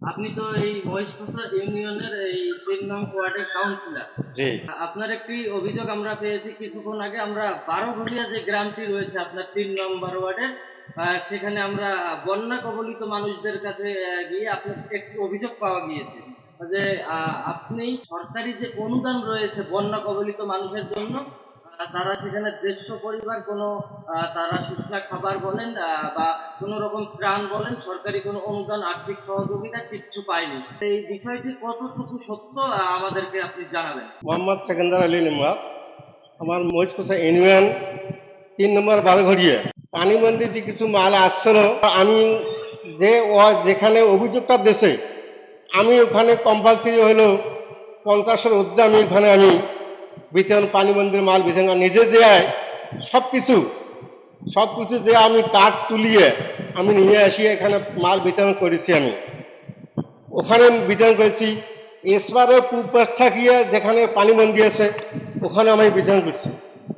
আপনি তো এই মহেশখোসা ইউনিয়নের এই ৩ নং ওয়ার্ডের কাউন্সিলর। জি। আপনার একটি অভিযোগ আমরা পেয়েছি কিছুক্ষণ আগে। আমরা ১২ঘরিয়া যে গ্রামটি রয়েছে আপনার ৩ নম্বর ওয়ার্ডের, সেখানে আমরা বন্যা কবলিত মানুষদের কাছে গিয়ে আপনার একটি অভিযোগ পাওয়া গিয়েছে যে আপনি সরকারি যে অনুদান রয়েছে বন্যা কবলিত মানুষের জন্য, তারা সেখানে ১৫০ পরিবার কোনো তারা শুকনা খাবার বলেন বা কোনো রকম ত্রাণ বলেন, সরকারি কোনো অনুদান, আর্থিক সহযোগিতা কিচ্ছু পায়নি। এই বিষয়টি কতটুকু সত্য আমাদেরকে আপনি জানাবেন। মোহাম্মদ সেকেন্দার আলী নিম্বাত। আমার মহেশখোসা ইউনিয়ন ৩ নম্বর বারঘরিয়া পানিবন্দি যে কিছু মাল আসছিল, আমি যেখানে অভিযোগটা দেশে আমি ওখানে কম্পালসারি হলো 50-এর ঊর্ধ্বে আমি ওখানে বিতরণ পানিবন্দির মাল বিতরণ নিজে দেয় সব কিছু দিয়ে আমি কার্ড তুলিয়ে আমি নিয়ে আসি এখানে মাল বিতরণ করেছি। আমি ওখানে বিতরণ করেছি। এসবারে পূর্বাস থাকিয়ে যেখানে পানিবন্দি আছে ওখানে আমি বিতরণ করছি।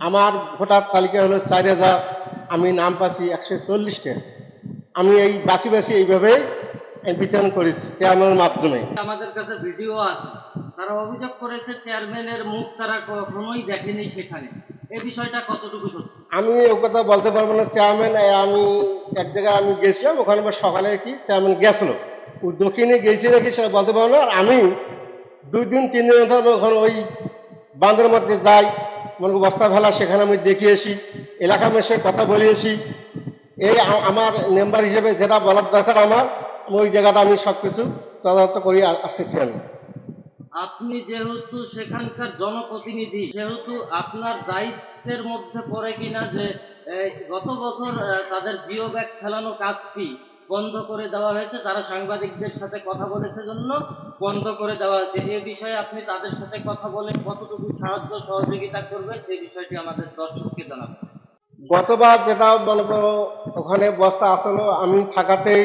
আমার ভোটার তালিকা হলো ৪,০০০, আমি নাম পাচ্ছি ১৪০টা। আমি এই বাসি এইভাবেই বিতরণ করেছি চেয়ারম্যানের মাধ্যমে। আমাদের কাছে ভিডিও আছে, তারা অভিযোগ করেছে চেয়ারম্যানের মুখ তারা কখনোই দেখেনি সেখানে। এই বিষয়টা কতটুকু সত্য? আমি ও কথা বলতে পারবো না। চেয়ারম্যান আমি এক জায়গায় আমি গেছিলাম, ওখানে সকালে কি চেয়ারম্যান গেছিলো, ও দক্ষিণে গেছি নাকি সেটা বলতে পারবো না। আর আমি 2 দিন 3 দিন ওখানে ওই বাঁধের মধ্যে যাই, মনে বস্তা ফেলা, সেখানে আমি দেখিয়েছি, এলাকা মেশে কথা বলিয়েছি। এই আমার মেম্বার হিসেবে যেটা বলার দরকার আমার, ওই জায়গাটা আমি সব কিছু তদারক করি আসতেছি। আপনি যেহেতু সেখানকার জনপ্রতিনিধি, সেহেতু আপনার দায়িত্বের মধ্যে পড়ে কিনা যে গত বছর তাদের জিও ব্যাগ ফেলানো কাজটি বন্ধ করে দেওয়া হয়েছে, তারা সাংবাদিকদের সাথে কথা বলেছে জন্য বন্ধ করে দেওয়া হয়েছে। এ বিষয়ে আপনি তাদের সাথে কথা বলে কতটুকু সাহায্য সহযোগিতা করবেন, এই বিষয়টি আমাদের দর্শককে জানাবেন। গতবার যেটা মনে করো ওখানে বস্তা আসলো, আমি থাকাতেই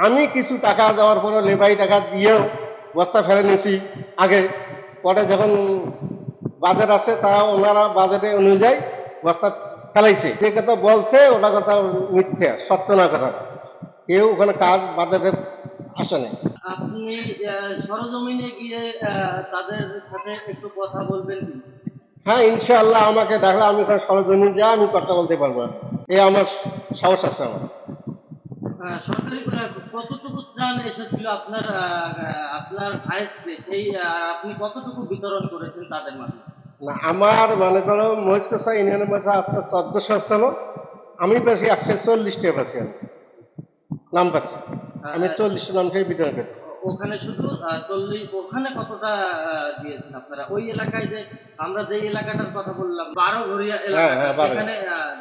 আমি কিছু টাকা দেওয়ার পরে লেবাই টাকা দিয়েও বস্তা ফেলে নিয়েছি আগে। পরে যখন বাজেট আছে তারা ওনারা বাজেটে অনুযায়ী বস্তা ফেলাইছে। যে কথা বলছে ওটা কথা মিথ্যা, সত্য না কথা। কেউ ওখানে কাজ বাজেটে আসে না। আপনি সরজমিনে গিয়ে তাদের সাথে একটু কথা বলবেন কি? হ্যাঁ, ইনশাআল্লাহ আমাকে ডাকলে আমি ওখানে সরজমিন যা আমি কথা বলতে পারবো। এই আমার সাহস আছে। আমার সরকারি কতটুকু ত্রাণ এসেছিল আপনার আপনার আয়ত্তে, সেই আপনি কতটুকু বিতরণ করেছেন তাদের মাঝে? না, আমার মনে করো মহেশখোসা ইউনিয়নের মধ্যে আজকে ১৪০০ আসছিল, আমি পেয়েছি ১৪০টা পেয়েছি। আমি নাম পাচ্ছি, আমি ৪০টা নাম থেকে বিতরণ করছি। ওখানে শুধু ৪০, ওখানে কতটা দিয়েছেন আপনারা? ওই এলাকায় যে আমরা যে এলাকাটার কথা বললাম ১২ঘরিয়া এলাকা, সেখানে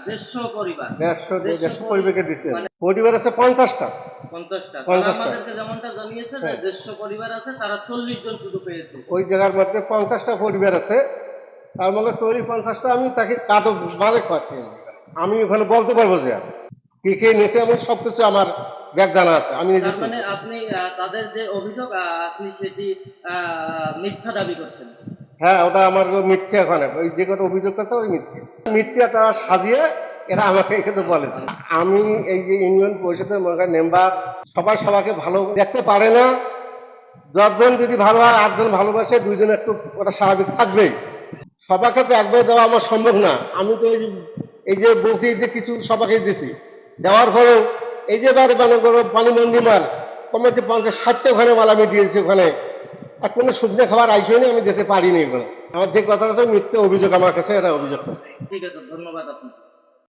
১৫০ পরিবার, ১৫০ পরিবারকে দিচ্ছে। পরিবার আছে ৫০টা। ৫০টা। আমাদেরকে যেমনটা জানিয়েছে যে ১৫০ পরিবার আছে, তারা ৪০ জন শুধু পেয়েছে। ওই জায়গার মধ্যে ৫০টা পরিবার আছে, তার মধ্যে তৈরি ৫০টা আমি তাকে কাটো মালিক পাচ্ছি। আমি ওখানে বলতে পারবো যে কি কে নিতে, আমি সবকিছু আমার ব্যাগ জানা আছে। আমি তার মানে আপনি তাদের যে অভিযোগ আপনি সেটি মিথ্যা দাবি করছেন? হ্যাঁ, ওটা আমার মিথ্যা। ওখানে ওই যে কটা অভিযোগ আছে ওই মিথ্যা তারা সাজিয়ে এরা আমাকে এখানে বলেছে। আমি এই যে ইউনিয়ন পরিষদের মেম্বার, সবাই সবাইকে ভালো দেখতে পারে না। ১০ জন যদি ভালো হয়, ৮ জন ভালোবাসে, 2 জন একটু ওটা স্বাভাবিক থাকবেই। সবাইকে তো একবার দেওয়া আমার সম্ভব না। আমি তো এই যে বলতে যে কিছু সবাইকে দিচ্ছি, দেওয়ার পরেও এই যে বারে মনে করো পানিবন্দি মাল কমেছে ৫০-৬০টা ওখানে মাল আমি দিয়েছি। ওখানে আর কোনো শুকনো খাবার আইসই আমি যেতে পারিনি। ওখানে আমার যে কথাটা মিথ্যে অভিযোগ আমার কাছে, এরা অভিযোগ করছে। ঠিক আছে, ধন্যবাদ আপনাকে।